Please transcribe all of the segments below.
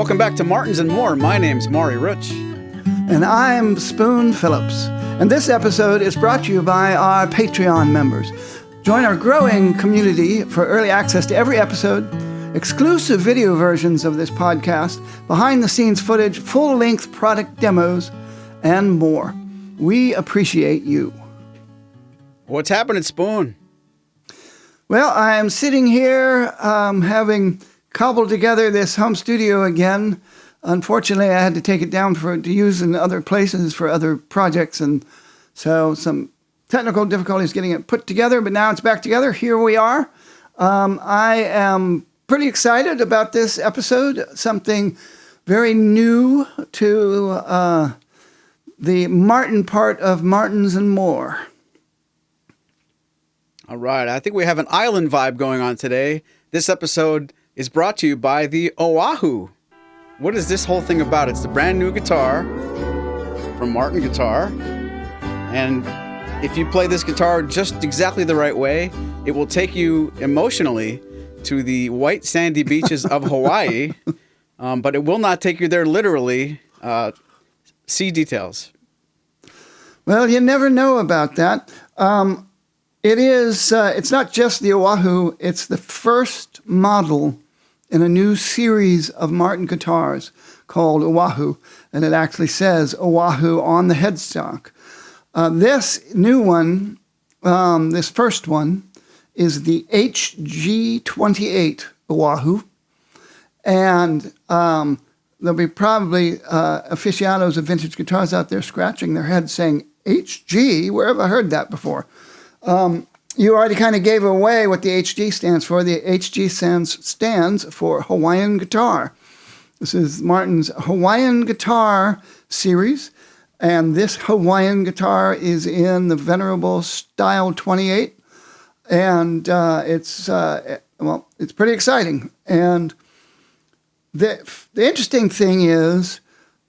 Welcome back to Martins and More. My name's Maury Rutch. And I'm Spoon Phillips. And this episode is brought to you by our Patreon members. Join our growing community for early access to every episode, exclusive video versions of this podcast, behind-the-scenes footage, full-length product demos, and more. We appreciate you. What's happening, Spoon? Well, I'm sitting here having cobbled together this home studio again. Unfortunately, I had to take it down to use in other places for other projects, and so some technical difficulties getting it put together, but now it's back together. Here we are. I am pretty excited about this episode, something very new to the Martin part of Martins and More. All right, I think we have an island vibe going on today. This episode is brought to you by the Oahu. What is this whole thing about? It's the brand new guitar from Martin Guitar. And if you play this guitar just exactly the right way, it will take you emotionally to the white sandy beaches of Hawaii, but it will not take you there literally. See details. Well, you never know about that. It's not just the Oahu, it's the first model in a new series of Martin guitars called Oahu, and it actually says Oahu on the headstock. This new one, this first one, is the HG-28 Oahu, and there'll be probably aficionados of vintage guitars out there scratching their heads saying, HG? Where have I heard that before? You already kind of gave away what the HG stands for. The HG stands for Hawaiian guitar. This is Martin's Hawaiian guitar series, and this Hawaiian guitar is in the venerable Style 28, and it's pretty exciting. And the interesting thing is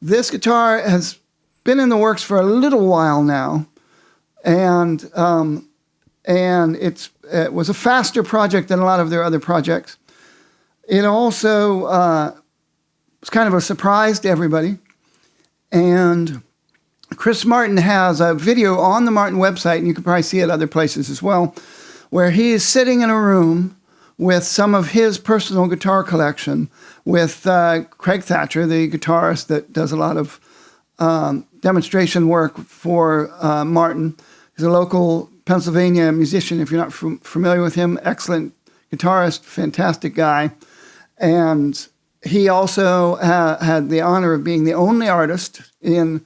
this guitar has been in the works for a little while now, and it was a faster project than a lot of their other projects. It also was kind of a surprise to everybody. And Chris Martin has a video on the Martin website, and you can probably see it other places as well, where he is sitting in a room with some of his personal guitar collection with Craig Thatcher, the guitarist that does a lot of demonstration work for Martin. He's a local Pennsylvania musician. If you're not familiar with him, excellent guitarist, fantastic guy. And he also had the honor of being the only artist in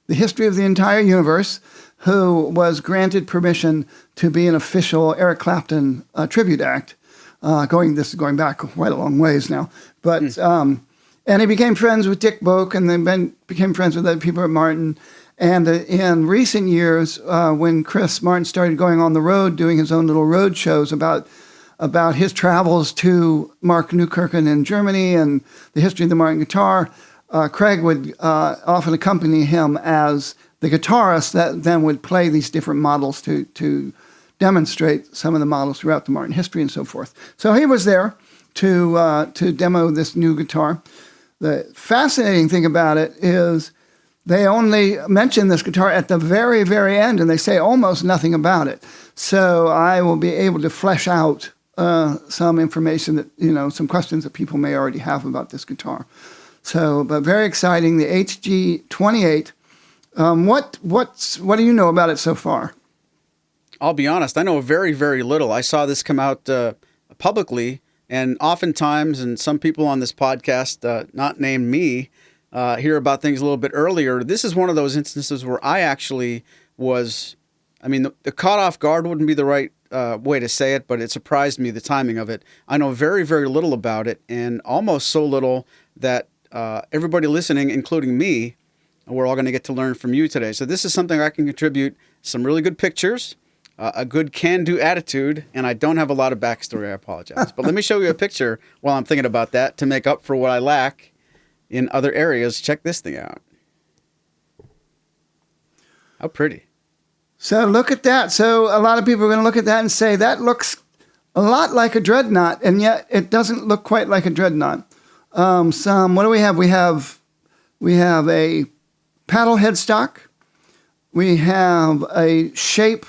the history of the entire universe who was granted permission to be an official Eric Clapton tribute act. This is going back quite a long ways now. But and he became friends with Dick Boak, and then became friends with other people at Martin. And in recent years, when Chris Martin started going on the road, doing his own little road shows about his travels to Mark Newkirchen in Germany and the history of the Martin guitar, Craig would often accompany him as the guitarist that then would play these different models to demonstrate some of the models throughout the Martin history and so forth. So he was there to demo this new guitar. The fascinating thing about it is they only mention this guitar at the very, very end, and they say almost nothing about it. So I will be able to flesh out some information that, some questions that people may already have about this guitar. So, but very exciting, the HG-28. What do you know about it so far? I'll be honest, I know very, very little. I saw this come out publicly, and oftentimes, and some people on this podcast, not named me, hear about things a little bit earlier. This is one of those instances where I actually was, the caught off guard wouldn't be the right way to say it, but it surprised me, the timing of it. I know very, very little about it, and almost so little that everybody listening, including me, we're all going to get to learn from you today. So this is something I can contribute some really good pictures, a good can-do attitude, and I don't have a lot of backstory, I apologize. But let me show you a picture while I'm thinking about that to make up for what I lack in other areas. Check this thing out. How pretty. So look at that. So a lot of people are going to look at that and say, that looks a lot like a dreadnought, and yet it doesn't look quite like a dreadnought. What do we have? We have a paddle headstock. We have a shape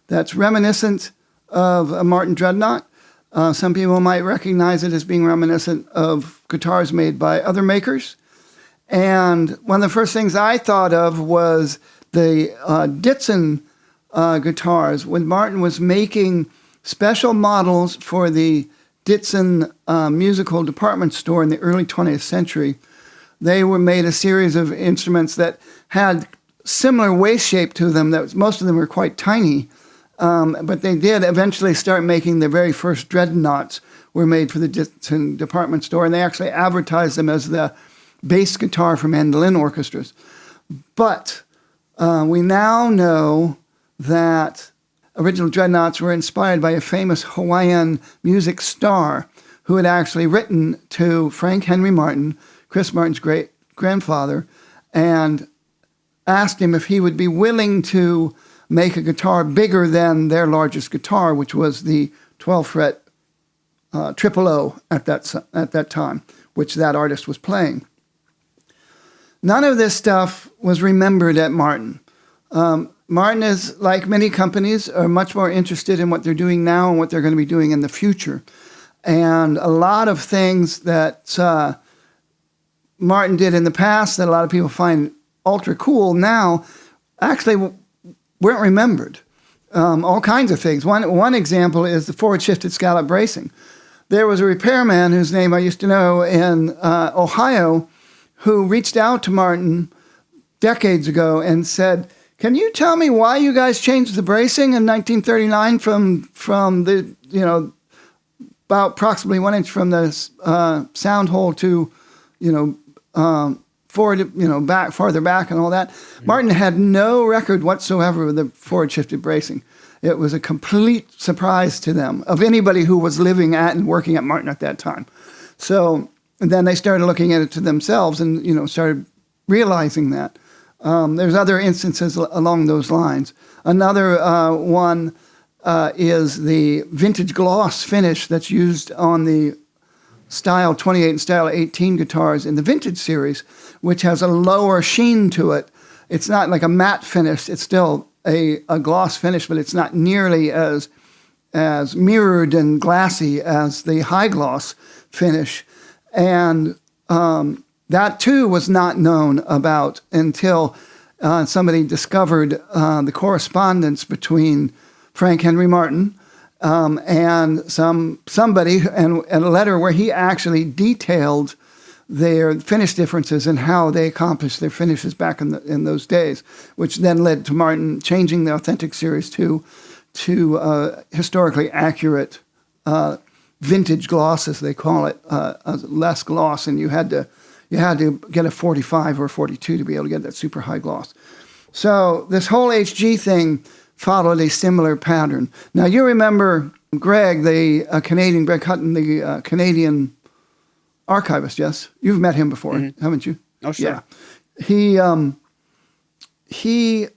that's reminiscent of a Martin Dreadnought. Some people might recognize it as being reminiscent of guitars made by other makers. And one of the first things I thought of was the Ditson guitars. When Martin was making special models for the Ditson musical department store in the early 20th century, they were made a series of instruments that had similar waist shape to them. That most of them were quite tiny, but they did eventually start making the very first dreadnoughts were made for the Ditson department store, and they actually advertised them as the bass guitar for mandolin orchestras. But we now know that original dreadnoughts were inspired by a famous Hawaiian music star who had actually written to Frank Henry Martin, Chris Martin's great-grandfather, and asked him if he would be willing to make a guitar bigger than their largest guitar, which was the 12-fret triple O at that time, which that artist was playing. None of this stuff was remembered at Martin. Martin is, like many companies, are much more interested in what they're doing now and what they're going to be doing in the future. And a lot of things that Martin did in the past that a lot of people find ultra cool now actually weren't remembered. All kinds of things. One example is the forward shifted scallop bracing. There was a repairman whose name I used to know in Ohio who reached out to Martin decades ago and said, "Can you tell me why you guys changed the bracing in 1939 from the, about approximately 1 inch from the sound hole to, forward, back, farther back and all that?" Martin had no record whatsoever of the forward shifted bracing. It was a complete surprise to them, of anybody who was living at and working at Martin at that time. So then they started looking at it to themselves and, started realizing that. There's other instances along those lines. Another one is the vintage gloss finish that's used on the Style 28 and Style 18 guitars in the vintage series, which has a lower sheen to it. It's not like a matte finish. It's still a gloss finish, but it's not nearly as mirrored and glassy as the high gloss finish. And that too was not known about until somebody discovered the correspondence between Frank Henry Martin and somebody and a letter where he actually detailed their finish differences and how they accomplished their finishes back in those days, which then led to Martin changing the authentic series to historically accurate vintage gloss, as they call it, less gloss, and you had to get a 45 or 42 to be able to get that super high gloss. So this whole HG thing followed a similar pattern. Now you remember Greg, the Canadian, Greg Hutton, the Canadian archivist, yes? You've met him before, haven't you? Oh, sure. Yeah. He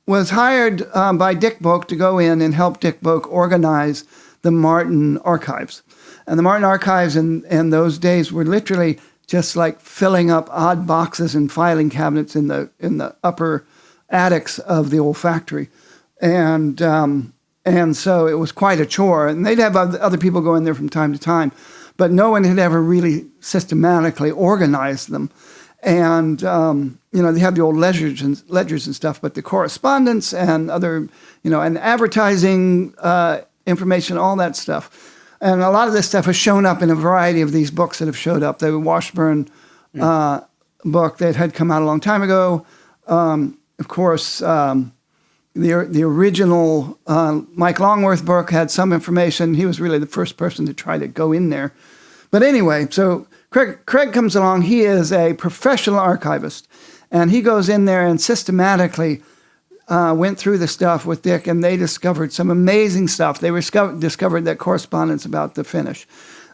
was hired by Dick Boak to go in and help Dick Boak organize the Martin archives. And the Martin archives in those days were literally just like filling up odd boxes and filing cabinets in the upper attics of the old factory. And so it was quite a chore. And they'd have other people go in there from time to time, but no one had ever really systematically organized them. And, they had the old ledgers and stuff, but the correspondence and other, and advertising information, all that stuff. And a lot of this stuff has shown up in a variety of these books that have showed up. The Washburn book that had come out a long time ago. Of course, the original Mike Longworth book had some information. He was really the first person to try to go in there. But anyway, so Craig comes along. He is a professional archivist. And he goes in there and systematically went through the stuff with Dick, and they discovered some amazing stuff. They discovered that correspondence about the finish.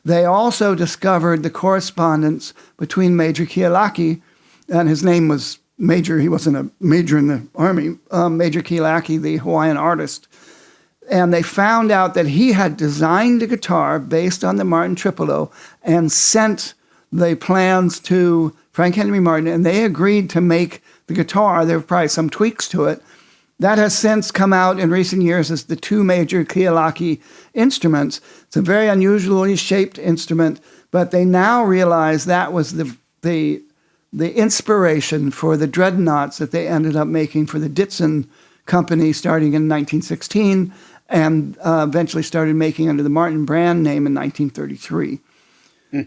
They also discovered the correspondence between Major Kielaki, and his name was Major. He wasn't a major in the Army. Major Kielaki, the Hawaiian artist. And they found out that he had designed a guitar based on the Martin Tripolo and sent the plans to Frank Henry Martin, and they agreed to make the guitar. There were probably some tweaks to it. That has since come out in recent years as the two major Kealaki instruments. It's a very unusually shaped instrument, but they now realize that was the inspiration for the dreadnoughts that they ended up making for the Ditson Company starting in 1916 and eventually started making under the Martin brand name in 1933.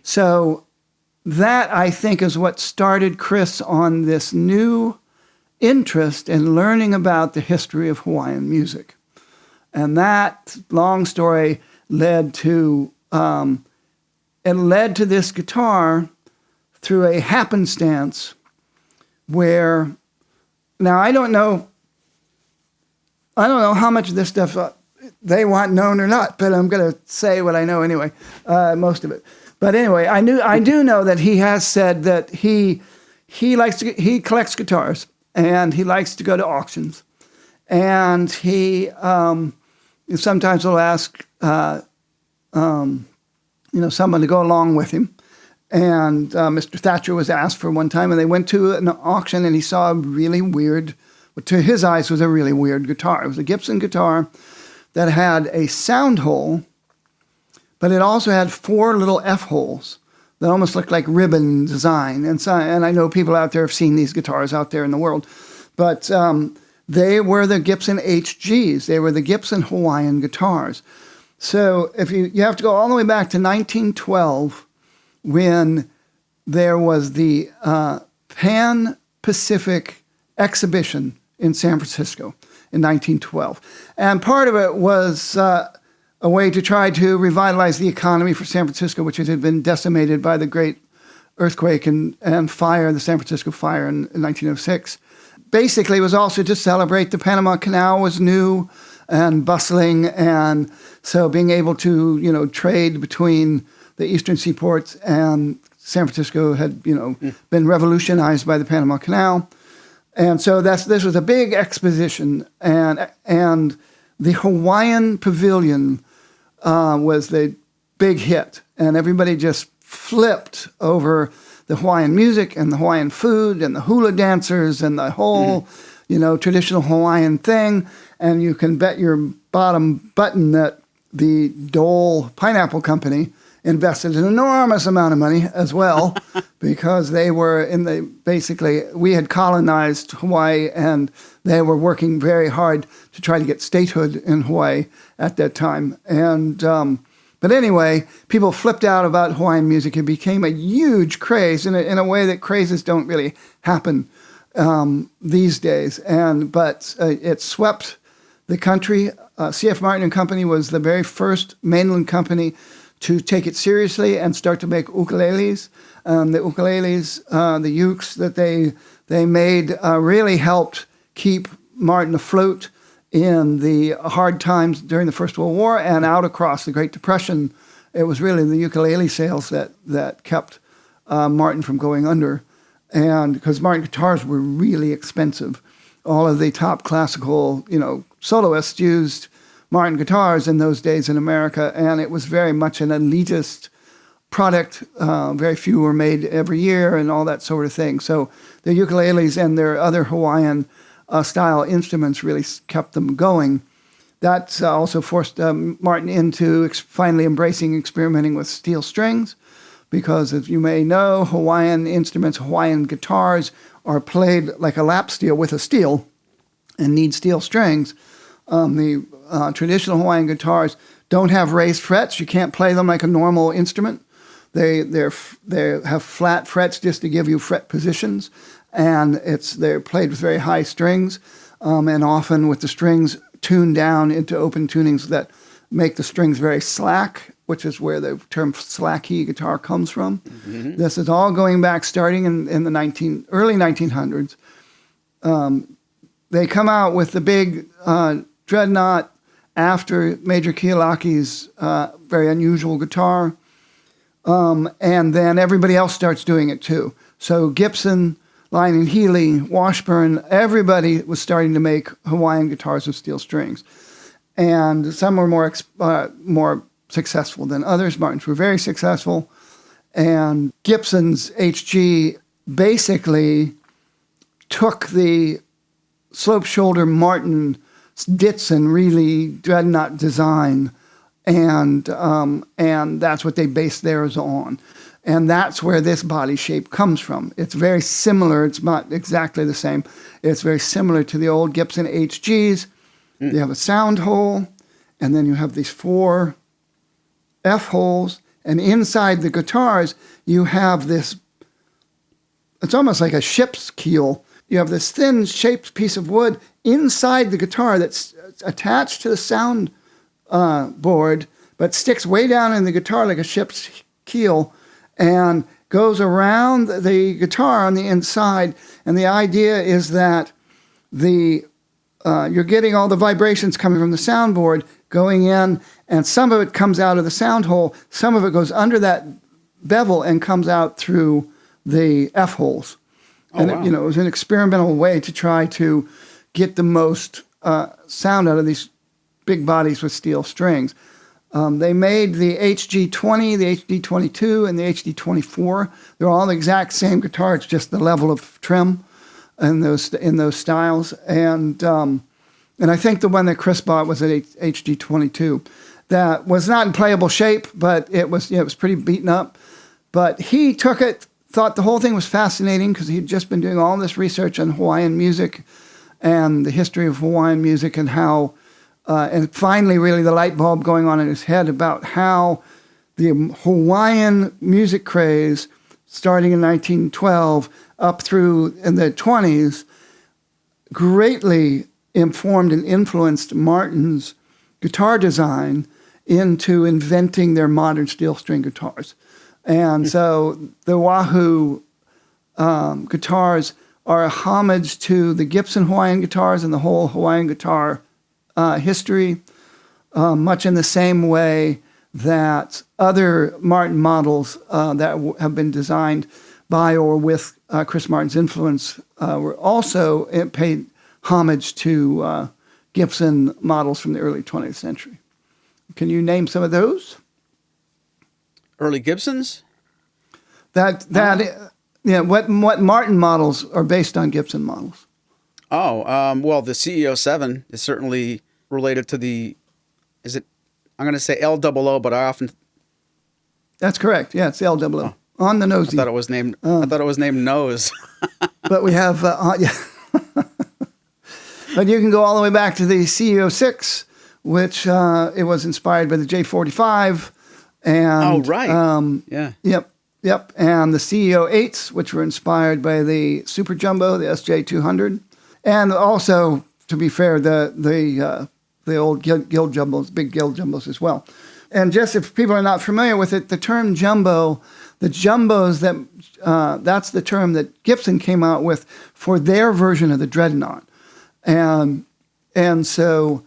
So that, I think, is what started Chris on this new interest in learning about the history of Hawaiian music. And that long story led to this guitar through a happenstance where, now I don't know how much of this stuff they want known or not, but I'm going to say what I know anyway, most of it. But anyway, I do know that he has said that he collects guitars and he likes to go to auctions, and he sometimes will ask someone to go along with him. And Mr. Thatcher was asked for one time, and they went to an auction, and he saw a really weird, what to his eyes was a really weird guitar. It was a Gibson guitar that had a sound hole, but it also had 4 little F holes that almost looked like ribbon design. And I know people out there have seen these guitars out there in the world, but they were the Gibson HGs. They were the Gibson Hawaiian guitars. So if you have to go all the way back to 1912, when there was the Pan-Pacific exhibition in San Francisco in 1912. And part of it was a way to try to revitalize the economy for San Francisco, which had been decimated by the great earthquake and fire, the San Francisco fire in 1906. Basically, it was also to celebrate the Panama Canal was new and bustling, and so being able to, trade between the eastern seaports and San Francisco had, been revolutionized by the Panama Canal. And so this was a big exposition, and the Hawaiian Pavilion was the big hit, and everybody just flipped over the Hawaiian music and the Hawaiian food and the hula dancers and the whole, traditional Hawaiian thing. And you can bet your bottom button that the Dole Pineapple Company invested an enormous amount of money as well, because they were we had colonized Hawaii, and they were working very hard to try to get statehood in Hawaii at that time. And but anyway, people flipped out about Hawaiian music. It became a huge craze in a way that crazes don't really happen these days. But it swept the country. C.F. Martin and Company was the very first mainland company to take it seriously and start to make ukuleles. The ukuleles, the ukes that they made really helped keep Martin afloat in the hard times during the First World War and out across the Great Depression. It was really the ukulele sales that kept Martin from going under. And because Martin guitars were really expensive. All of the top classical, soloists used Martin guitars in those days in America, and it was very much an elitist product. Very few were made every year and all that sort of thing. So the ukuleles and their other Hawaiian style instruments really kept them going. That also forced Martin into finally embracing experimenting with steel strings, because as you may know, Hawaiian instruments, Hawaiian guitars are played like a lap steel with a steel and need steel strings. The traditional Hawaiian guitars don't have raised frets. You can't play them like a normal instrument. They have flat frets just to give you fret positions, and they're played with very high strings, and often with the strings tuned down into open tunings that make the strings very slack, which is where the term slacky guitar comes from. Mm-hmm. This is all going back starting in the early 1900s. They come out with the big dreadnought after Major Kealaki's very unusual guitar, and then everybody else starts doing it too. So Gibson, Lyon and Healy, Washburn, everybody was starting to make Hawaiian guitars with steel strings. And some were more successful than others. Martin's were very successful. And Gibson's HG basically took the slope shoulder Martin Ditson really dreadnought design, and that's what they based theirs on. And that's where this body shape comes from. It's very similar. It's not exactly the same. It's very similar to the old Gibson HGs. You have a sound hole, and then you have these 4 F holes. And inside the guitars, you have this, it's almost like a ship's keel. You have this thin shaped piece of wood inside the guitar that's attached to the sound board, but sticks way down in the guitar like a ship's keel, and goes around the guitar on the inside. And the idea is that you're getting all the vibrations coming from the soundboard going in, and some of it comes out of the sound hole, some of it goes under that bevel and comes out through the F holes. And wow. it was an experimental way to try to get the most sound out of these big bodies with steel strings. They made the HG-20, the HG-22, and the HG-24. They're all the exact same guitar. It's just the level of trim in those styles. And I think the one that Chris bought was an HG-22. That was not in playable shape, but it was pretty beaten up. But he took it, thought the whole thing was fascinating because he'd just been doing all this research on Hawaiian music and the history of Hawaiian music, and how and finally, really, the light bulb going on in his head about how the Hawaiian music craze, starting in 1912 up through in the 20s, greatly informed and influenced Martin's guitar design into inventing their modern steel string guitars. And so the Oahu guitars are a homage to the Gibson Hawaiian guitars and the whole Hawaiian guitar history, much in the same way that other Martin models that have been designed by or with Chris Martin's influence were also paid homage to Gibson models from the early 20th century. Can you name some of those? Early Gibsons? What Martin models are based on Gibson models? Well, the CEO7 is certainly related to I'm going to say LOO, but I often... That's correct. Yeah, it's LOO. Oh. On the nosy. I thought it was named Nose. But we have, yeah. But you can go all the way back to the CEO6, which it was inspired by the J45. And, oh, right. Yeah. Yep. And the CEO8s, which were inspired by the Super Jumbo, the SJ200. And also, to be fair, the old Guild Jumbos, big Guild Jumbos as well. And just if people are not familiar with it, the term jumbo, the jumbos, that's the term that Gibson came out with for their version of the Dreadnought. And so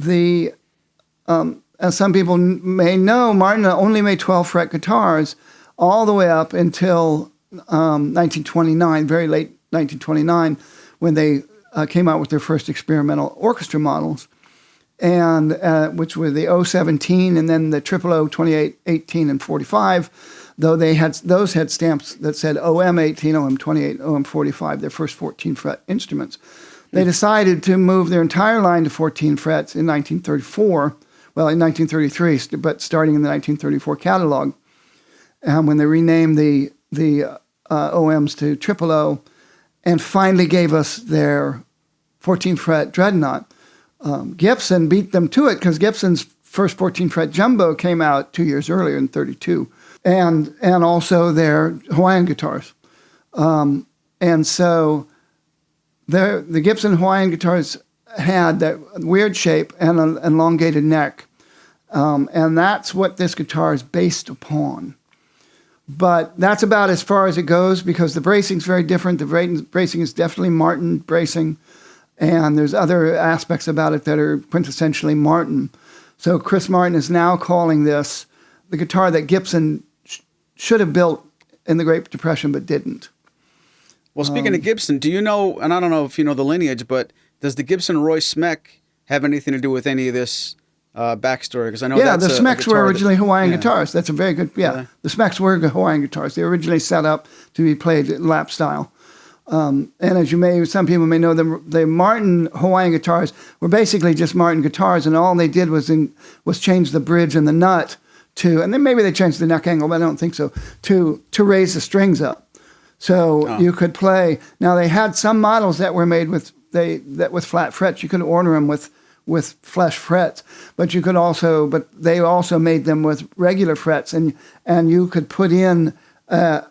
as some people may know, Martin only made 12-fret guitars all the way up until 1929, very late 1929, when they came out with their first experimental orchestra models, and which were the 017 and then the 000, 28, 18, and 45, though those had stamps that said OM18, OM28, OM45, their first 14-fret instruments. They decided to move their entire line to 14 frets in 1934, well, in 1933, but starting in the 1934 catalog, when they renamed the OMs to 000, and finally gave us their 14-fret Dreadnought. Gibson beat them to it because Gibson's first 14-fret Jumbo came out 2 years earlier in 32, and also their Hawaiian guitars. And so the Gibson Hawaiian guitars had that weird shape and an elongated neck, and that's what this guitar is based upon. But that's about as far as it goes because the bracing's very different. The bracing is definitely Martin bracing, and there's other aspects about it that are quintessentially Martin. So Chris Martin is now calling this the guitar that Gibson should have built in the Great Depression but didn't. Well, speaking of Gibson, do you know, and I don't know if you know the lineage, but does the Gibson Roy Smeck have anything to do with any of this backstory? Because I know yeah, that's the Smecks were originally Hawaiian yeah. guitars. That's a very good, yeah. The Smecks were Hawaiian guitars. They were originally set up to be played in lap style. And as some people may know, the Martin Hawaiian guitars were basically just Martin guitars, and all they did was change the bridge and the nut and then maybe they changed the neck angle, but I don't think so, to raise the strings up. So you could play. Now they had some models that were made with flat frets. You could order them with flesh frets, but they also made them with regular frets, and you could put in an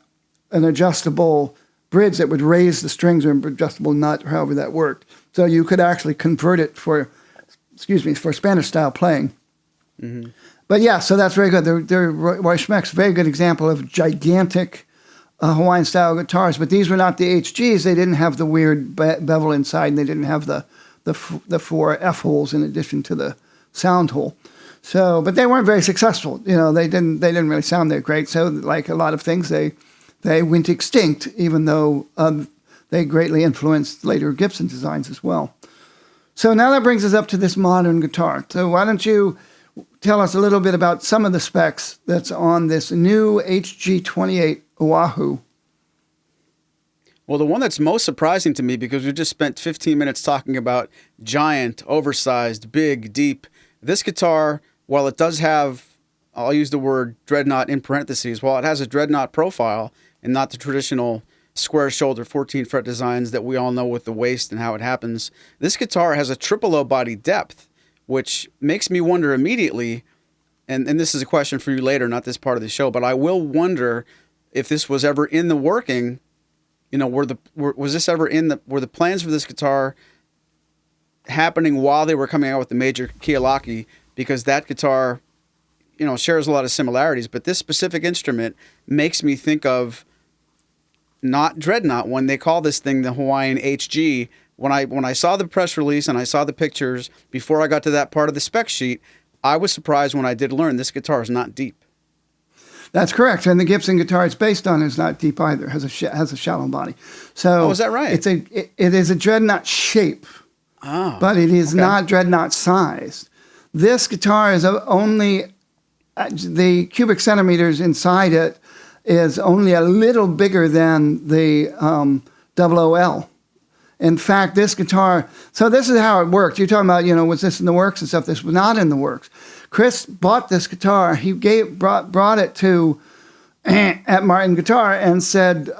adjustable bridge that would raise the strings, or an adjustable nut, or however that worked. So you could actually convert it for Spanish style playing. Mm-hmm. But yeah, so that's very good. They're Roy Schmeck's very good example of gigantic Hawaiian style guitars. But these were not the HGs. They didn't have the weird bevel inside, and they didn't have the 4 F holes in addition to the sound hole. So, but they weren't very successful. They didn't really sound that great. So, like a lot of things, they went extinct, even though they greatly influenced later Gibson designs as well. So now that brings us up to this modern guitar. So why don't you tell us a little bit about some of the specs that's on this new HG-28 Oahu? Well, the one that's most surprising to me, because we just spent 15 minutes talking about giant, oversized, big, deep. This guitar, while it does have, I'll use the word dreadnought in parentheses, while it has a dreadnought profile and not the traditional square shoulder 14 fret designs that we all know with the waist and how it happens, this guitar has a triple low body depth, which makes me wonder immediately, and this is a question for you later, not this part of the show, but I will wonder if this was ever in the working. Were the plans for this guitar happening while they were coming out with the major Kealaki? Because that guitar, shares a lot of similarities, but this specific instrument makes me think of not dreadnought when they call this thing the Hawaiian HG. When I saw the press release and I saw the pictures before I got to that part of the spec sheet, I was surprised when I did learn this guitar is not deep. That's correct, and the Gibson guitar it's based on is not deep either. It has a shallow body. So is that right? It is a dreadnought shape, but it is not dreadnought sized. This guitar is only the cubic centimeters inside it is only a little bigger than the OOL. In fact, this guitar, so this is how it worked. You're talking about, was this in the works and stuff? This was not in the works. Chris bought this guitar. He brought it to at Martin Guitar and said,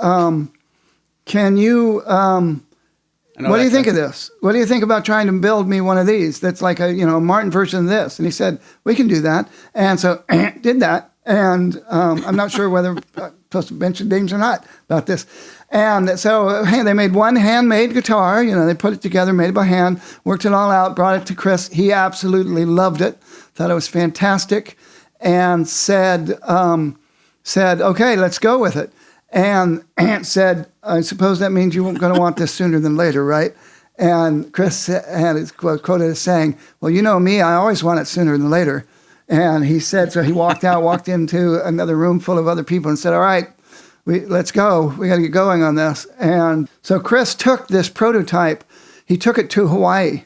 can you, what do you think of this? What do you think about trying to build me one of these that's like a Martin version of this? And he said, we can do that. And so did that. And I'm not sure whether I'm supposed to mention names or not about this. And so they made one handmade guitar. They put it together, made it by hand, worked it all out, brought it to Chris. He absolutely loved it, thought it was fantastic, and said, okay, let's go with it. And said, I suppose that means you're going to want this sooner than later, right? And Chris had his quoted as saying, well, you know me, I always want it sooner than later. And he said, so he walked into another room full of other people and said, all right, let's go. We got to get going on this. And so Chris took this prototype, he took it to Hawaii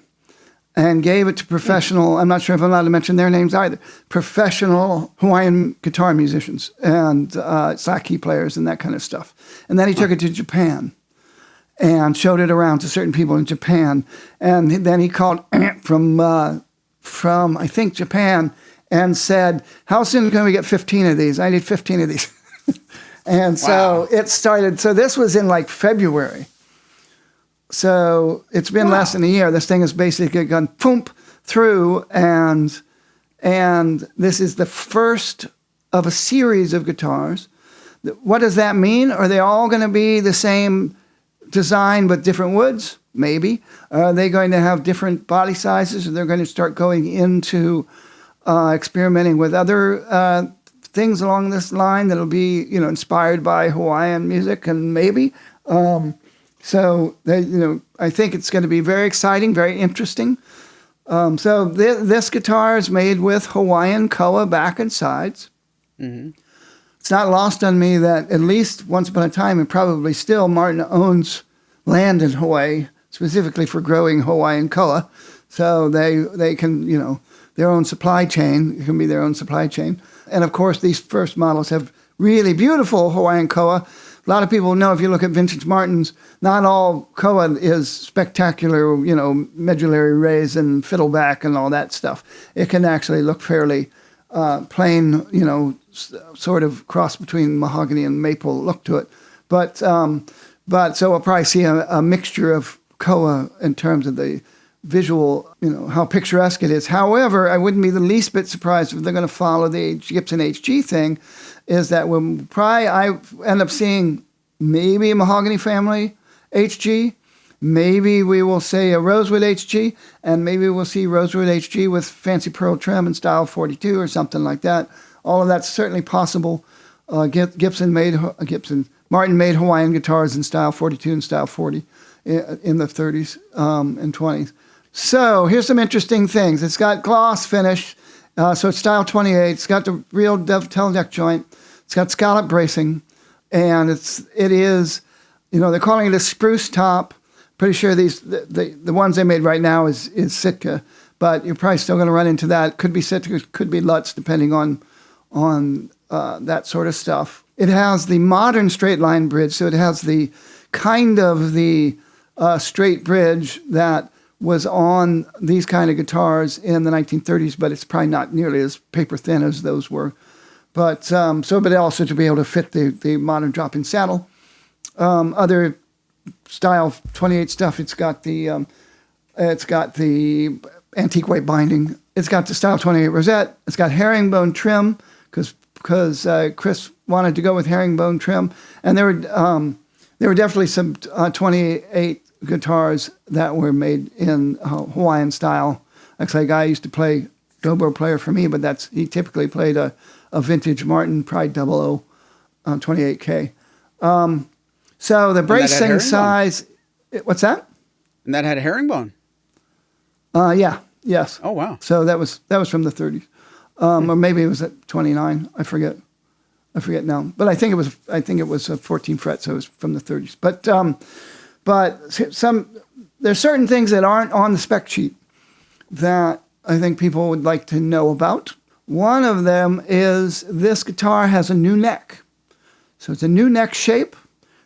and gave it to professional, I'm not sure if I'm allowed to mention their names either, professional Hawaiian guitar musicians and sake players and that kind of stuff. And then he took it to Japan and showed it around to certain people in Japan. And then he called from I think, Japan and said, how soon can we get 15 of these? I need 15 of these. And so it started. So this was in like February. So it's been less than a year. This thing has basically gone poomp through, and this is the first of a series of guitars. What does that mean? Are they all going to be the same design but different woods? Maybe. Are they going to have different body sizes? Or they're going to start going into experimenting with other things along this line that'll be, inspired by Hawaiian music, and maybe. So I think it's going to be very exciting, very interesting. So this guitar is made with Hawaiian koa back and sides. Mm-hmm. It's not lost on me that at least once upon a time, and probably still, Martin owns land in Hawaii specifically for growing Hawaiian koa. So they can, their own supply chain. It can be their own supply chain. And of course, these first models have really beautiful Hawaiian koa. A lot of people know, if you look at vintage Martins, not all koa is spectacular, medullary raise and fiddleback and all that stuff. It can actually look fairly plain, sort of cross between mahogany and maple look to it. But so we'll probably see a mixture of koa in terms of the visual, how picturesque it is. However, I wouldn't be the least bit surprised if they're going to follow the Gibson HG thing, is that I end up seeing maybe a mahogany family HG, maybe we will say a rosewood HG, and maybe we'll see rosewood HG with fancy pearl trim and style 42 or something like that. All of that's certainly possible. Martin made Hawaiian guitars in style 42 and style 40 in the 30s and 20s. So here's some interesting things. It's got gloss finish, so it's style 28. It's got the real dovetail neck joint. It's got scallop bracing, and it is, they're calling it a spruce top. Pretty sure the ones they made right now is Sitka, but you're probably still going to run into that. Could be Sitka, could be Lutz, depending on that sort of stuff. It has the modern straight line bridge, so it has the kind of the straight bridge that was on these kind of guitars in the 1930s, but it's probably not nearly as paper thin as those were. But but also to be able to fit the modern drop-in saddle. Other style 28 stuff. It's got the antique white binding. It's got the style 28 rosette. It's got herringbone trim because Chris wanted to go with herringbone trim, and there were definitely some 28 guitars that were made in Hawaiian style. Actually, a guy used to play dobro player for me, but he typically played a vintage Martin Pride 00 28K. So the bracing size, what's that? And that had a herringbone. Yeah, yes. Oh wow. So that was from the 30s, or maybe it was at 29. I forget now. But I think it was a 14 fret, so it was from the 30s. But there's certain things that aren't on the spec sheet that I think people would like to know about. One of them is this guitar has a new neck. So it's a new neck shape.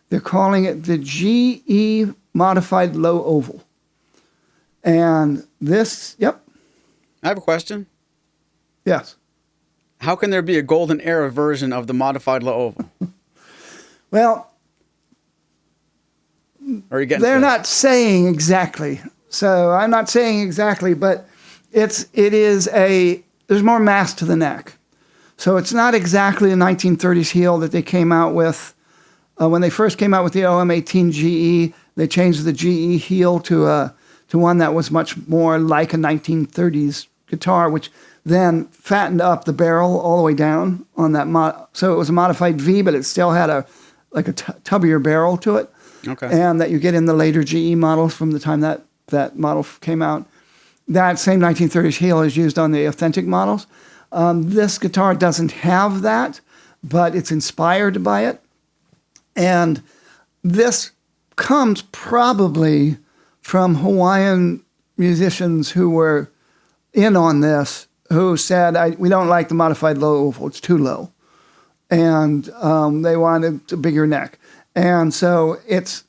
They're calling it the GE modified low oval. And this, yep. I have a question. Yes. How can there be a golden era version of the modified low oval? Well, they're not saying exactly. So I'm not saying exactly, but there's more mass to the neck. So it's not exactly a 1930s heel that they came out with. When they first came out with the OM18 GE, they changed the GE heel to one that was much more like a 1930s guitar, which then fattened up the barrel all the way down on that. So it was a modified V, but it still had a tubbier barrel to it. Okay. And that you get in the later GE models from the time that model came out. That same 1930s heel is used on the authentic models. This guitar doesn't have that, but it's inspired by it. And this comes probably from Hawaiian musicians who were in on this, who said, we don't like the modified low oval, it's too low. And they wanted a bigger neck. And so it's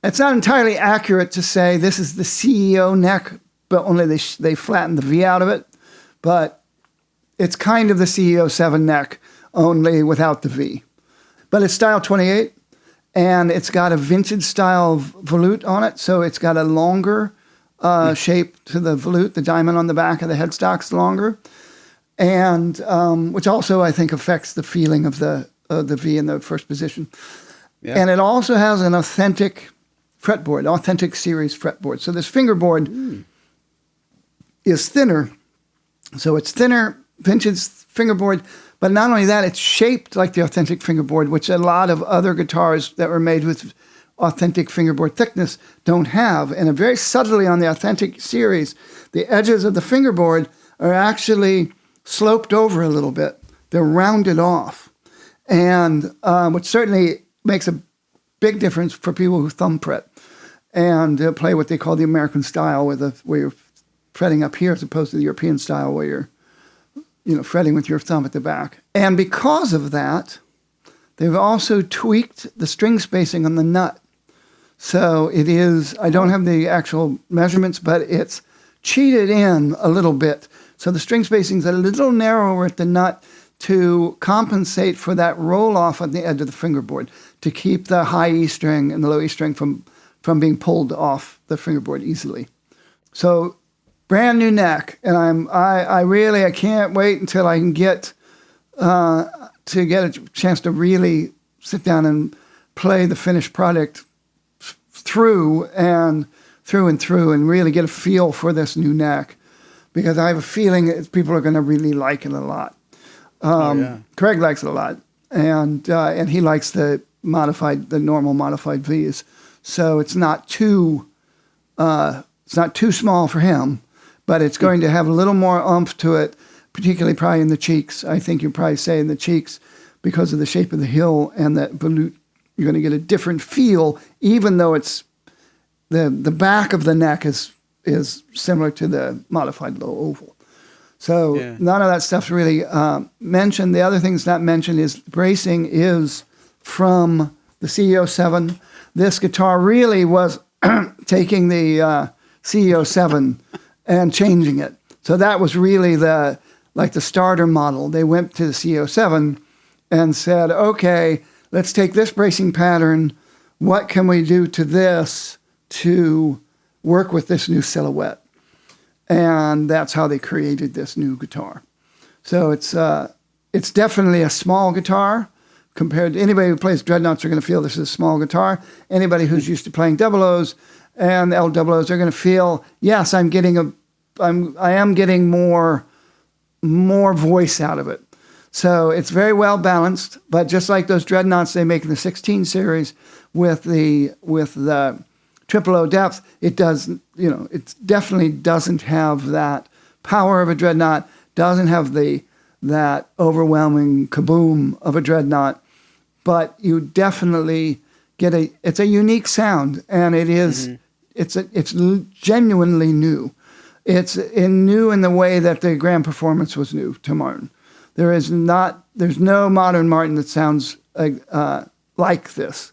not entirely accurate to say this is the CEO neck, but only they flattened the V out of it. But it's kind of the CEO 7 neck, only without the V. But it's style 28, and it's got a vintage style volute on it, so it's got a longer shape to the volute. The diamond on the back of the headstock's longer, and which also I think affects the feeling of the V in the first position. Yeah. And it also has an authentic fretboard, authentic series fretboard. So this fingerboard is thinner. So it's thinner, vintage fingerboard. But not only that, it's shaped like the authentic fingerboard, which a lot of other guitars that were made with authentic fingerboard thickness don't have. And very subtly on the authentic series, the edges of the fingerboard are actually sloped over a little bit. They're rounded off. And which certainly makes a big difference for people who thumb fret and play what they call the American style, where you're fretting up here as opposed to the European style where you're, fretting with your thumb at the back. And because of that, they've also tweaked the string spacing on the nut. So it is, I don't have the actual measurements, but it's cheated in a little bit. So the string spacing is a little narrower at the nut to compensate for that roll off on the edge of the fingerboard, to keep the high E string and the low E string from being pulled off the fingerboard easily. So brand new neck, and I can't wait until I can get a chance to really sit down and play the finished product through and really get a feel for this new neck, because I have a feeling that people are going to really like it a lot. Craig likes it a lot, and he likes the normal modified V's. So it's not too small for him, but it's going to have a little more oomph to it, particularly probably in the cheeks. I think you'd probably say in the cheeks, because of the shape of the hill and that volute, you're going to get a different feel, even though it's the back of the neck is similar to the modified low oval. So none of that stuff's really mentioned. The other thing that's not mentioned is bracing is from the CEO7. This guitar really was taking the CEO7 and changing it. So that was really the starter model. They went to the CEO7 and said, okay, let's take this bracing pattern. What can we do to this to work with this new silhouette? And that's how they created this new guitar. So it's definitely a small guitar. Compared to anybody who plays dreadnoughts are going to feel this is a small guitar. Anybody who's used to playing double O's and L double O's are going to feel, yes, I am getting more voice out of it. So it's very well balanced, but just like those dreadnoughts they make in the 16 series with the triple O depth, it definitely doesn't have that power of a dreadnought, doesn't have that overwhelming kaboom of a dreadnought, but you definitely get it's a unique sound, and it is, it's genuinely new. It's new in the way that the Grand Performance was new to Martin. There's no modern Martin that sounds like this.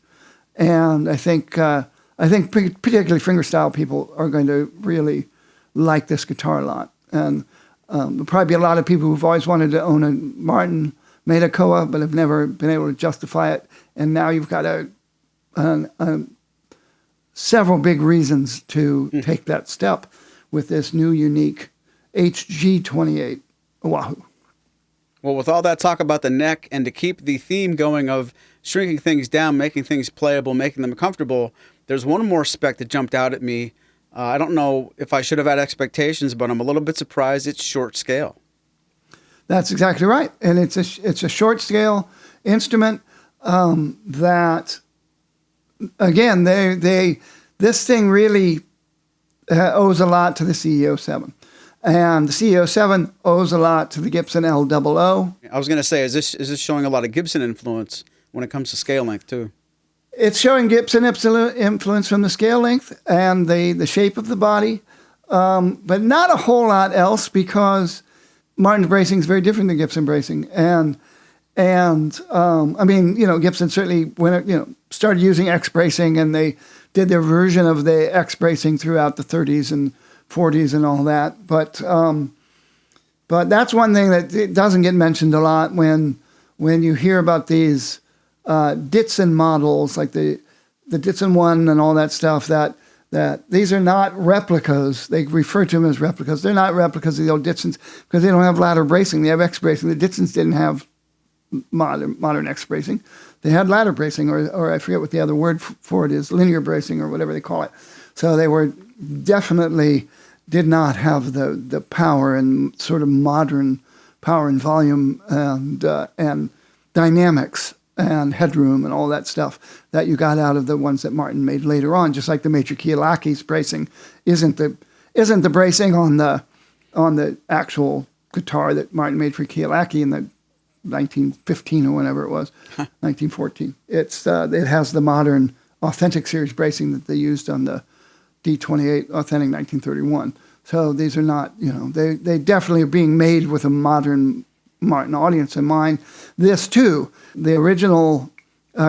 And I think particularly fingerstyle people are going to really like this guitar a lot. And there'll probably be a lot of people who've always wanted to own a Martin Metacoa, but have never been able to justify it. And now you've got several big reasons to take that step with this new unique HG-28 Oahu. Well, with all that talk about the neck, and to keep the theme going of shrinking things down, making things playable, making them comfortable, there's one more spec that jumped out at me. I don't know if I should have had expectations, but I'm a little bit surprised it's short scale. That's exactly right. And it's a short scale instrument that, again, this thing really owes a lot to the CEO7. And the CEO7 owes a lot to the Gibson L00. I was going to say, is this showing a lot of Gibson influence when it comes to scale length too? It's showing Gibson influence from the scale length and the shape of the body, but not a whole lot else, because Martin's bracing is very different than Gibson bracing. And I mean, Gibson certainly started using X bracing, and they did their version of the X bracing throughout the 30s and 40s and all that. But that's one thing that it doesn't get mentioned a lot when you hear about these Ditson models, like the Ditson 1 and all that stuff, that these are not replicas. They refer to them as replicas. They're not replicas of the old Ditsons because they don't have ladder bracing. They have X bracing. The Ditsons didn't have modern X bracing. They had ladder bracing, or I forget what the other word for it is, linear bracing or whatever they call it. So they were definitely did not have the power and sort of modern power and volume and dynamics and headroom and all that stuff that you got out of the ones that Martin made later on. Just like the Major Kielaki's bracing isn't the bracing on the actual guitar that Martin made for Kielaki in the 1915 or whenever it was, 1914. It has the modern authentic series bracing that they used on the D-28 authentic 1931. So these are not, they definitely are being made with a modern Martin audience in mind. This too, the original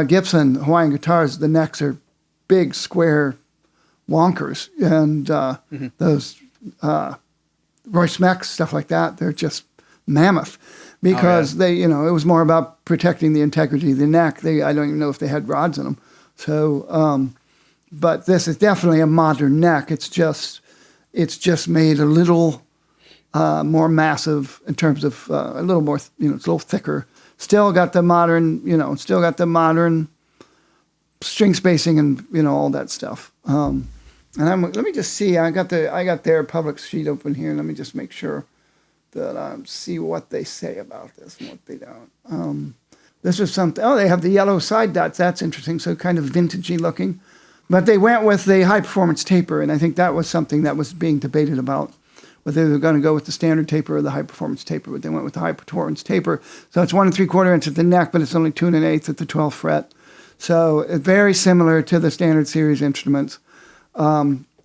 Gibson Hawaiian guitars, the necks are big, square wonkers. And those Royce Mechs, stuff like that, they're just mammoth because they, it was more about protecting the integrity of the neck. I don't even know if they had rods in them. So, but this is definitely a modern neck. It's just made a little more massive in terms of a little more, it's a little thicker. Still got the modern, string spacing and all that stuff. And let me just see. I got their public sheet open here. Let me just make sure that I see what they say about this and what they don't. This is something. Oh, they have the yellow side dots. That's interesting. So kind of vintagey looking. But they went with the high performance taper, and I think that was something that was being debated about whether they were going to go with the standard taper or the high performance taper. But they went with the high performance taper. So it's 1 3/4 inch at the neck, but it's only 2 1/8 at the 12th fret. So it's very similar to the standard series instruments,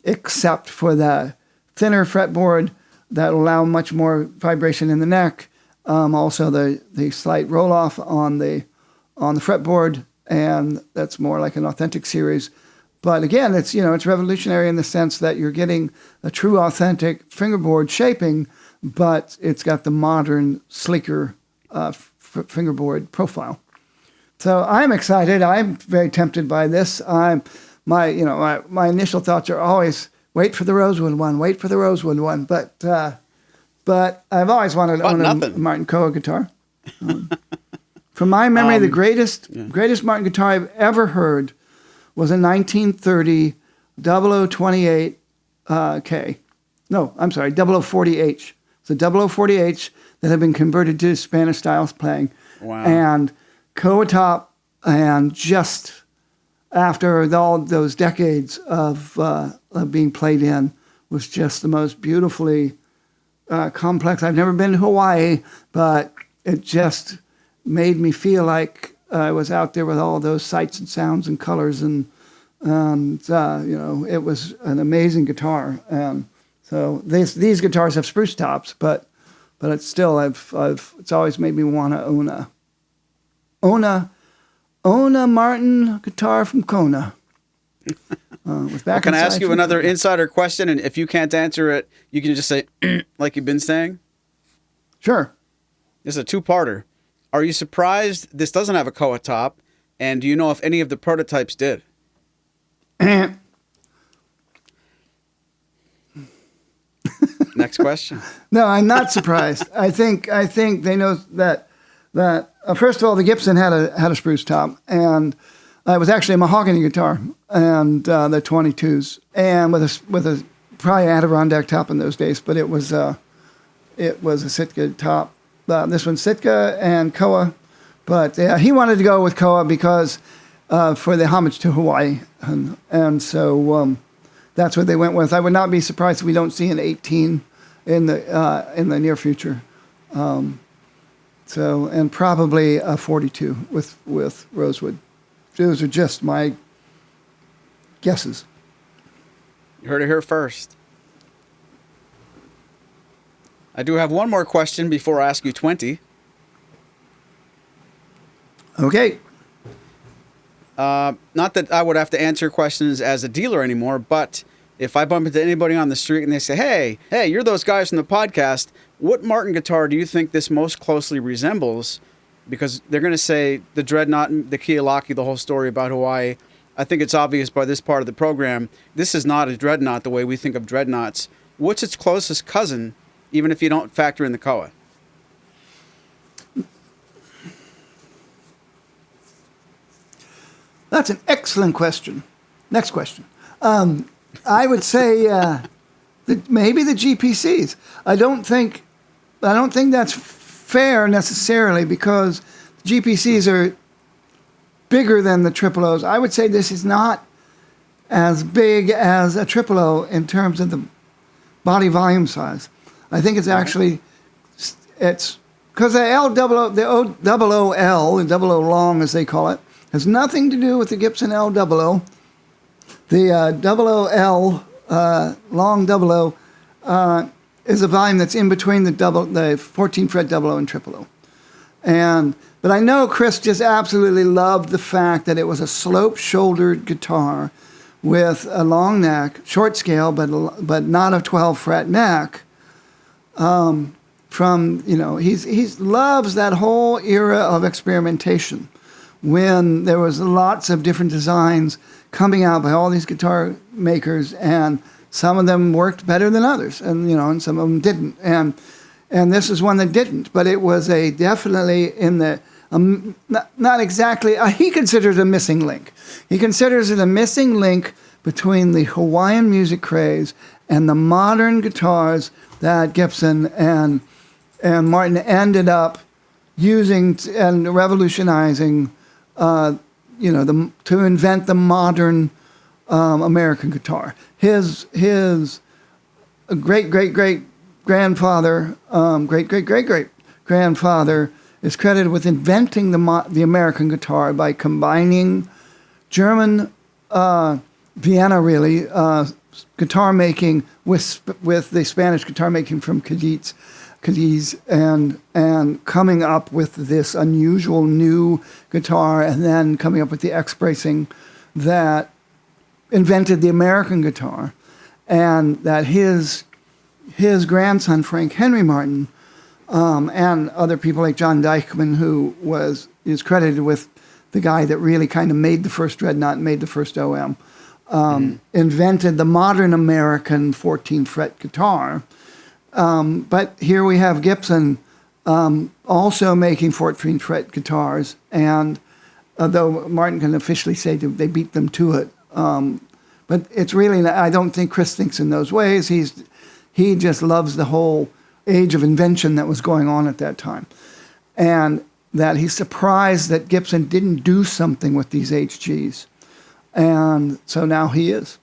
except for the thinner fretboard that allow much more vibration in the neck. Also the slight roll off on the fretboard, and that's more like an authentic series. But again, it's revolutionary in the sense that you're getting a true authentic fingerboard shaping, but it's got the modern, sleeker fingerboard profile. So I'm excited. I'm very tempted by this. My initial thoughts are always wait for the rosewood one, but I've always wanted to own a Martin Koa guitar. From my memory, the greatest Martin guitar I've ever heard was a 1930 0028 K. No, I'm sorry, 0040H. It's a 0040H that had been converted to Spanish styles playing. Wow. And Koa top, and just after all those decades of being played in, was just the most beautifully complex. I've never been to Hawaii, but it just made me feel like I was out there with all those sights and sounds and colors, and it was an amazing guitar. So these guitars have spruce tops, but it's still it's always made me want to own a Martin guitar from Kona. Can I ask you another insider question? And if you can't answer it, you can just say, like you've been saying? Sure. This is a two-parter. Are you surprised this doesn't have a Koa top? And do you know if any of the prototypes did? Next question. No, I'm not surprised. I think they know that first of all, the Gibson had a spruce top, and it was actually a mahogany guitar, and the 22s, and with a probably Adirondack top in those days, but it was a Sitka top. This one's Sitka and Koa, but he wanted to go with Koa because for the homage to Hawaii, and so that's what they went with. I would not be surprised if we don't see an 18 in the near future. And probably a 42 with rosewood. Those are just my guesses. You heard it here first. I do have one more question before I ask you 20. Okay. Not that I would have to answer questions as a dealer anymore, but if I bump into anybody on the street and they say, hey, you're those guys from the podcast, what Martin guitar do you think this most closely resembles? Because they're going to say the Dreadnought, the Kealaki, the whole story about Hawaii. I think it's obvious by this part of the program, this is not a Dreadnought the way we think of Dreadnoughts. What's its closest cousin, even if you don't factor in the Koa? That's an excellent question. Next question. I would say maybe the GPCs. I don't think that's fair necessarily, because GPCs are bigger than the triple O's. I would say this is not as big as a triple O in terms of the body volume size. I think it's actually it's because the L-double-O, the O-double-O-L, and double O long as they call it, has nothing to do with the Gibson L-double-O. The double O-L, long double O, is a volume that's in between the 14 fret double O and triple O. But I know Chris just absolutely loved the fact that it was a slope-shouldered guitar with a long neck, short scale, but not a 12 fret neck. He loves that whole era of experimentation when there was lots of different designs coming out by all these guitar makers, and some of them worked better than others, and some of them didn't. And this is one that didn't, but it was definitely in the not exactly. He considers it a missing link. He considers it a missing link between the Hawaiian music craze and the modern guitars that Gibson and Martin ended up using and revolutionizing. To invent the modern American guitar. His great grandfather is credited with inventing the American guitar by combining German Vienna guitar making with the Spanish guitar making from Cadiz and coming up with this unusual new guitar, and then coming up with the X-bracing that invented the American guitar, and that his grandson Frank Henry Martin and other people like John Dykman, who is credited with the guy that really kind of made the first dreadnought and made the first OM, invented the modern American 14 fret guitar. But here we have Gibson also making 14 fret guitars, and though Martin can officially say they beat them to it, but it's really, I don't think Chris thinks in those ways. He just loves the whole age of invention that was going on at that time, and that he's surprised that Gibson didn't do something with these HGs, and so now he is.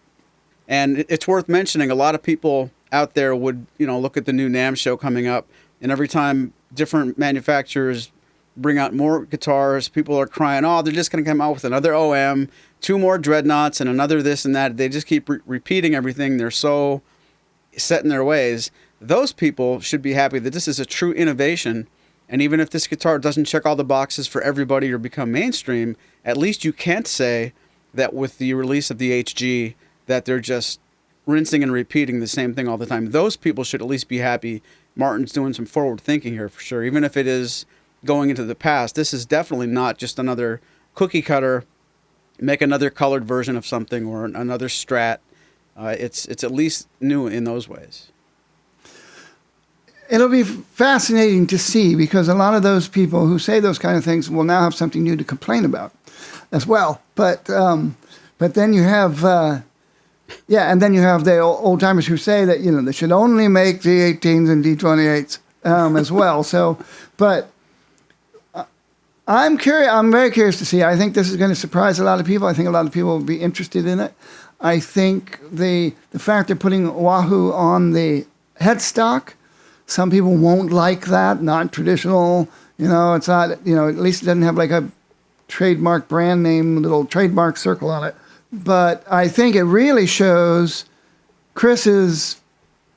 And it's worth mentioning, a lot of people out there would, look at the new NAMM show coming up, and every time different manufacturers bring out more guitars, people are crying, oh, they're just going to come out with another OM, 2 more dreadnoughts, and another this and that. They just keep repeating everything. They're so set in their ways. Those people should be happy that this is a true innovation, and even if this guitar doesn't check all the boxes for everybody or become mainstream, at least you can't say that with the release of the HG that they're just rinsing and repeating the same thing all the time. Those people should at least be happy. Martin's doing some forward thinking here for sure. Even if it is going into the past, this is definitely not just another cookie cutter, make another colored version of something or another Strat. It's at least new in those ways. It'll be fascinating to see, because a lot of those people who say those kind of things will now have something new to complain about as well. But then you have... and then you have the old timers who say that they should only make D18s and D28s as well. So, but I'm curious. I'm very curious to see. I think this is going to surprise a lot of people. I think a lot of people will be interested in it. I think the fact they're putting Oahu on the headstock, some people won't like that. Not traditional. It's not. At least it doesn't have like a trademark brand name, little trademark circle on it. But I think it really shows Chris's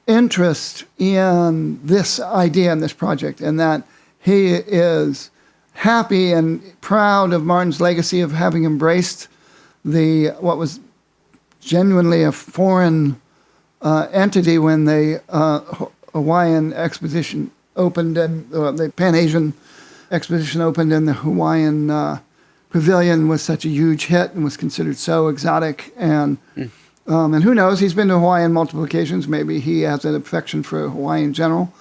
interest in this idea and this project, and that he is happy and proud of Martin's legacy of having embraced what was genuinely a foreign entity when the Hawaiian exposition opened, and the Pan-Asian exposition opened, and the Hawaiian Pavilion was such a huge hit and was considered so exotic. And who knows, he's been to Hawaii on multiple occasions. Maybe he has an affection for Hawaii in general.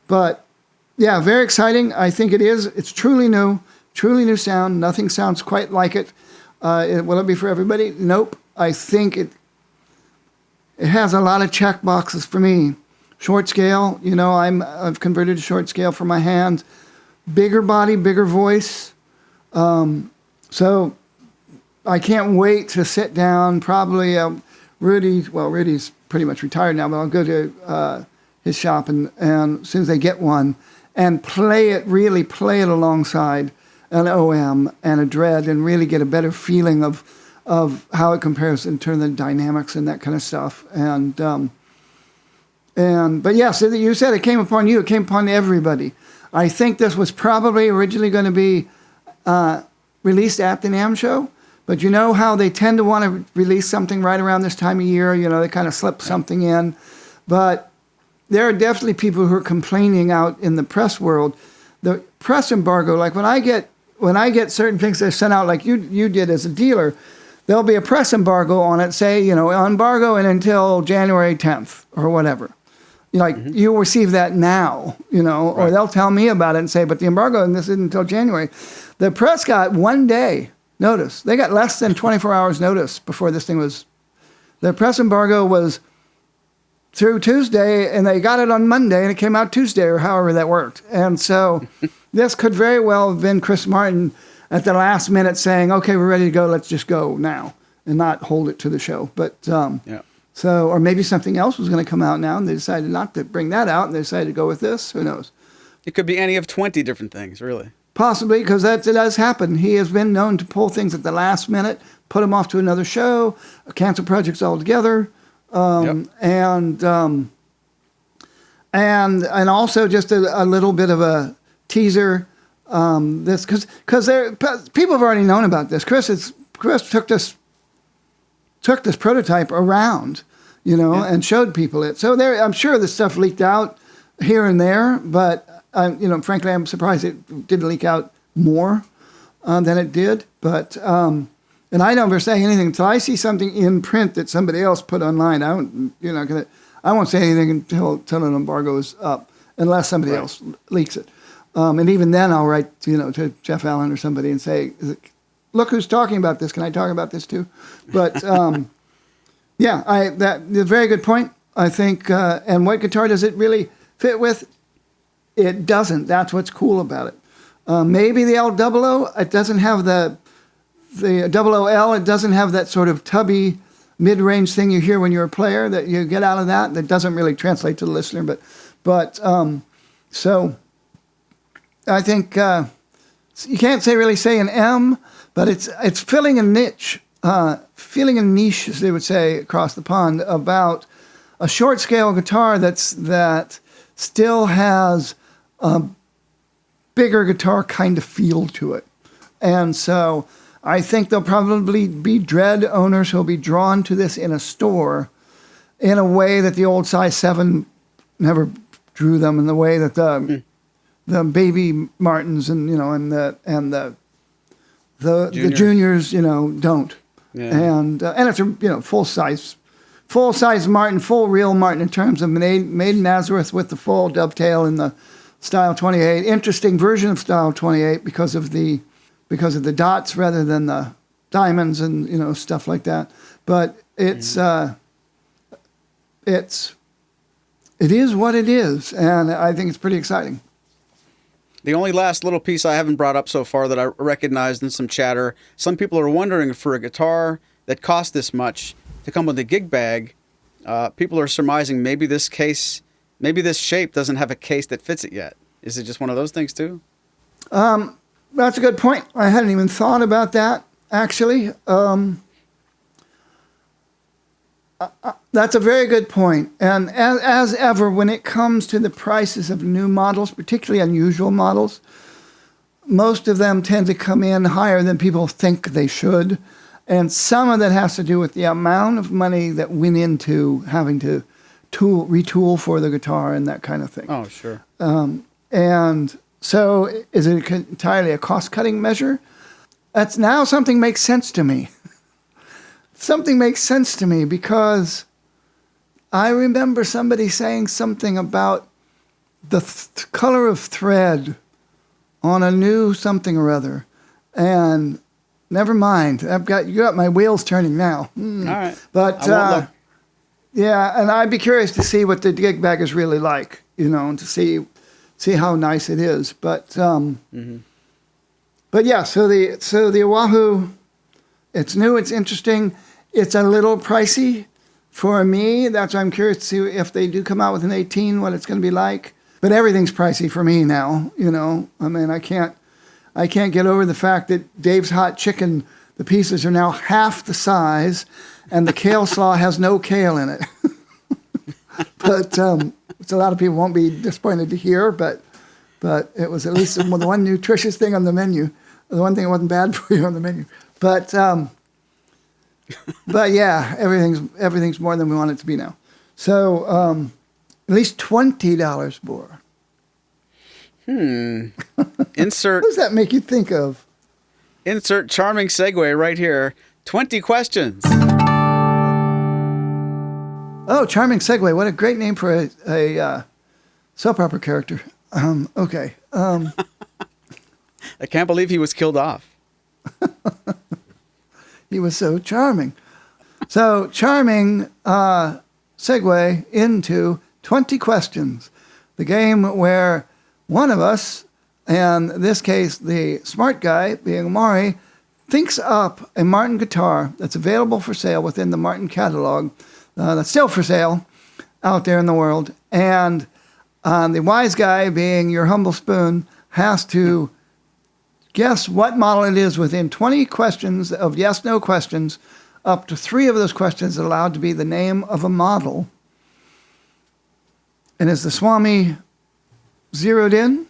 But yeah, very exciting. I think it is. It's truly new sound. Nothing sounds quite like it. Will it be for everybody? Nope. I think it has a lot of check boxes for me. Short scale, I've converted to short scale for my hands. Bigger body, bigger voice. So I can't wait to sit down. Probably Rudy's pretty much retired now, but I'll go to his shop and as soon as they get one, and really play it alongside an OM and a Dread, and really get a better feeling of how it compares in terms of the dynamics and that kind of stuff. And But yes, you said it came upon you. It came upon everybody. I think this was probably originally going to be released at the NAMM show. But you know how they tend to want to release something right around this time of year. You know, they kind of slip something in. But there are definitely people who are complaining out in the press world. The press embargo, like when I get certain things that are sent out, like you did as a dealer, there'll be a press embargo on it, say, you know, embargo and until January 10th or whatever. Like, you'll receive that now, you know, or they'll tell me about it and say, but the embargo, and this isn't until January. The press got 1 day notice. They got less than 24 hours notice before this thing was. The press embargo was through Tuesday, and they got it on Monday, and it came out Tuesday, or however that worked. And so this could very well have been Chris Martin at the last minute saying, okay, we're ready to go, let's just go now, and not hold it to the show. But so, or maybe something else was going to come out now, and they decided not to bring that out, and they decided to go with this. Who knows? It could be any of 20 different things, really. Possibly, because it does happen. He has been known to pull things at the last minute, put them off to another show, cancel projects altogether, and also just a little bit of a teaser. This because people have already known about this. Chris took this prototype around, you know, and showed people it. So I'm sure this stuff leaked out here and there, but. You know, frankly, I'm surprised it didn't leak out more than it did. But and I don't ever say anything until I see something in print that somebody else put online. I won't say anything until an embargo is up, unless somebody else leaks it. And even then, I'll write, you know, to Jeff Allen or somebody and say, "Look who's talking about this. Can I talk about this too?" But that's a very good point. I think. And what guitar does it really fit with? It doesn't. That's what's cool about it. Maybe the L00, it doesn't have the OOL, it doesn't have that sort of tubby mid-range thing you hear when you're a player that you get out of that. That doesn't really translate to the listener. But so I think you can't really say an M, but it's filling a niche, as they would say across the pond, about a short scale guitar that still has a bigger guitar kind of feel to it. And so I think there'll probably be Dread owners who'll be drawn to this in a store in a way that the old size 7 never drew them, in the way that the baby Martins and, you know, and the juniors, you know, don't. Yeah. And it's a, you know, full size Martin, full real Martin in terms of made in Nazareth with the full dovetail in the Style 28. Interesting version of Style 28 because of the dots rather than the diamonds and, you know, stuff like that. But it is what it is, and I think it's pretty exciting. The only last little piece I haven't brought up so far that I recognized in some chatter, some people are wondering, for a guitar that costs this much to come with a gig bag, people are surmising maybe this shape doesn't have a case that fits it yet. Is it just one of those things too? That's a good point. I hadn't even thought about that, actually. That's a very good point. And as ever, when it comes to the prices of new models, particularly unusual models, most of them tend to come in higher than people think they should. And some of that has to do with the amount of money that went into having to retool for the guitar and that kind of thing. Oh, sure. And so is it entirely a cost-cutting measure? That's now something makes sense to me. Something makes sense to me because I remember somebody saying something about the color of thread on a new something or other. And never mind. You got my wheels turning now. All right. But yeah, and I'd be curious to see what the gig bag is really like, you know, and to see how nice it is. But but yeah, so the Oahu, it's new, it's interesting. It's a little pricey for me. That's why I'm curious to see if they do come out with an 18, what it's going to be like. But everything's pricey for me now, you know. I mean, I can't get over the fact that Dave's Hot Chicken, the pieces are now half the size, and the kale slaw has no kale in it. but which a lot of people won't be disappointed to hear. But it was at least the one nutritious thing on the menu, the one thing that wasn't bad for you on the menu. But yeah, everything's more than we want it to be now. So at least $20 more. Insert. What does that make you think of? Insert charming segue right here. 20 questions. Oh, charming segue. What a great name for a soap opera character. Okay. I can't believe he was killed off. He was so charming. So charming segue into 20 questions. The game where one of us, and in this case, the smart guy, being Maury, thinks up a Martin guitar that's available for sale within the Martin catalog, that's still for sale out there in the world. And the wise guy, being your humble spoon, has to guess what model it is within 20 questions of yes-no questions. Up to 3 of those questions are allowed to be the name of a model. And is the Swami zeroed in?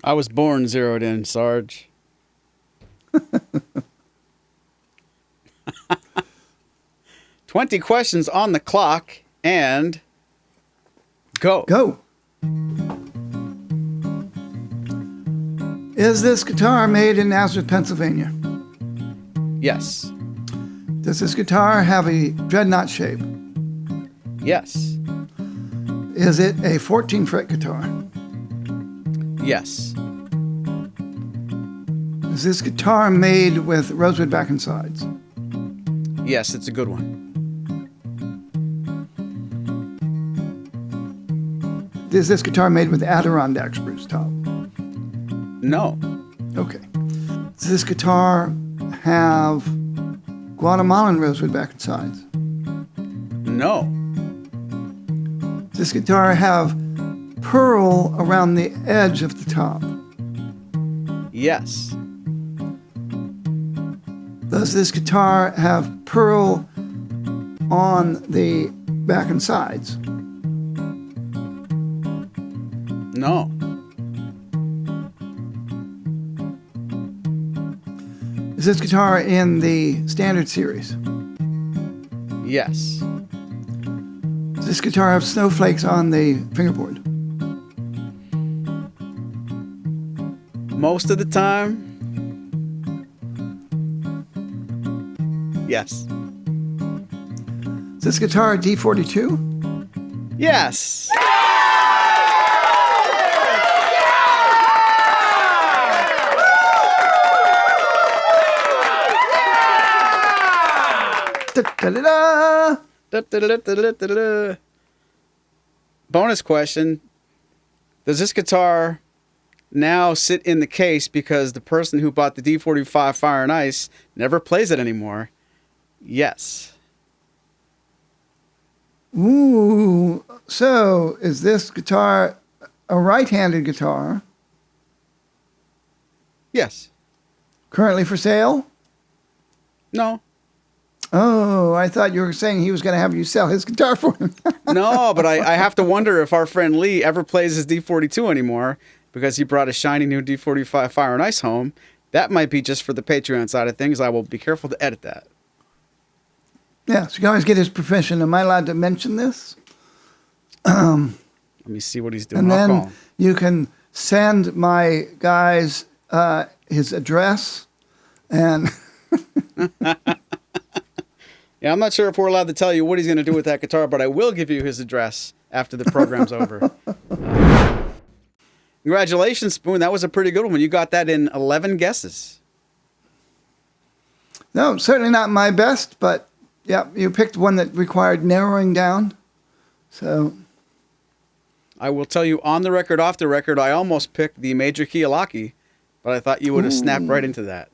I was born zeroed in, Sarge. 20 questions on the clock, and go. Go. Is this guitar made in Nazareth, Pennsylvania? Yes. Does this guitar have a dreadnought shape? Yes. Is it a 14-fret guitar? Yes. Is this guitar made with rosewood back and sides? Yes, it's a good one. Is this guitar made with Adirondack spruce top? No. Okay. Does this guitar have Guatemalan rosewood back and sides? No. Does this guitar have pearl around the edge of the top? Yes. Does this guitar have pearl on the back and sides? No. Is this guitar in the standard series? Yes. Does this guitar have snowflakes on the fingerboard? Most of the time. Yes. Is this guitar a D42? Yes. Da-da-da-da. Da-da-da-da-da-da-da. Bonus question. Does this guitar now sit in the case because the person who bought the D45 Fire and Ice never plays it anymore? Yes. Ooh. So, is this guitar a right-handed guitar? Yes. Currently for sale? No. Oh, I thought you were saying he was going to have you sell his guitar for him. No, but I have to wonder if our friend Lee ever plays his D42 anymore because he brought a shiny new D45 Fire and Ice home. That might be just for the Patreon side of things. I will be careful to edit that. Yeah, so you can always get his permission. Am I allowed to mention this? Let me see what he's doing. And I'll call then him. you can send my guys his address and... Yeah, I'm not sure if we're allowed to tell you what he's going to do with that guitar, but I will give you his address after the program's over. Congratulations, Spoon. That was a pretty good one. You got that in 11 guesses. No, certainly not my best, but yeah, you picked one that required narrowing down. So I will tell you on the record, off the record, I almost picked the Major Key Alaki, but I thought you would have snapped right into that.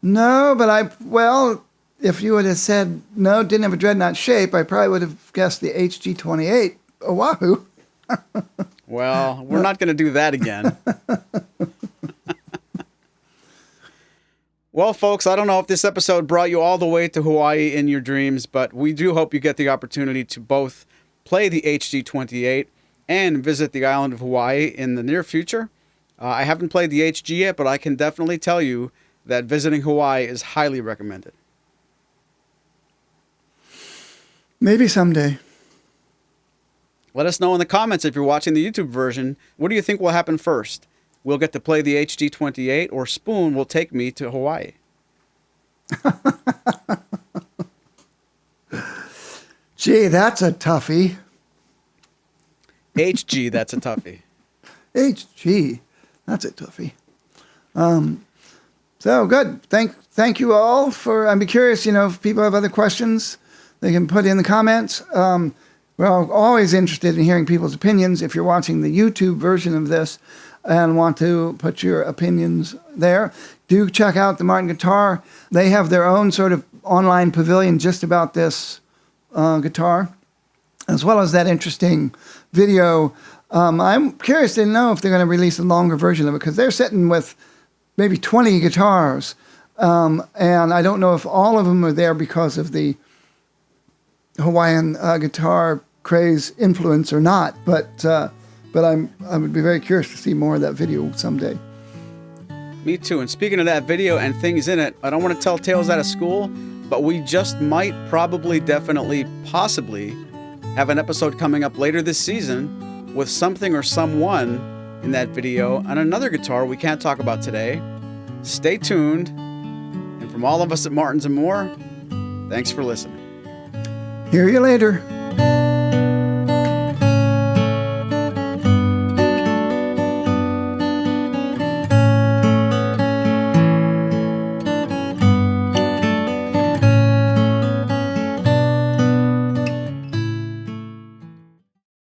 no, but if you would have said no, didn't have a dreadnought shape, I probably would have guessed the HG-28 Oahu. Well, we're not going to do that again. Well, folks, I don't know if this episode brought you all the way to Hawaii in your dreams, but we do hope you get the opportunity to both play the HG-28 and visit the island of Hawaii in the near future. I haven't played the HG yet, but I can definitely tell you that visiting Hawaii is highly recommended. Maybe someday. Let us know in the comments if you're watching the YouTube version. What do you think will happen first? We'll get to play the HG-28, or Spoon will take me to Hawaii. Gee, that's a toughie. HG, that's a toughie. HG, that's a toughie. So good. Thank you all for. I'd be curious, if people have other questions, they can put in the comments. We're always interested in hearing people's opinions. If you're watching the YouTube version of this and want to put your opinions there, do check out the Martin Guitar. They have their own sort of online pavilion just about this guitar, as well as that interesting video. I'm curious to know if they're going to release a longer version of it, because they're sitting with maybe 20 guitars. And I don't know if all of them are there because of the Hawaiian guitar craze influence or not, but I would be very curious to see more of that video someday. Me too. And speaking of that video and things in it, I don't want to tell tales out of school, but we just might, probably, definitely, possibly have an episode coming up later this season with something or someone in that video and another guitar we can't talk about today. Stay tuned. And from all of us at Martins and More, thanks for listening. Hear you later.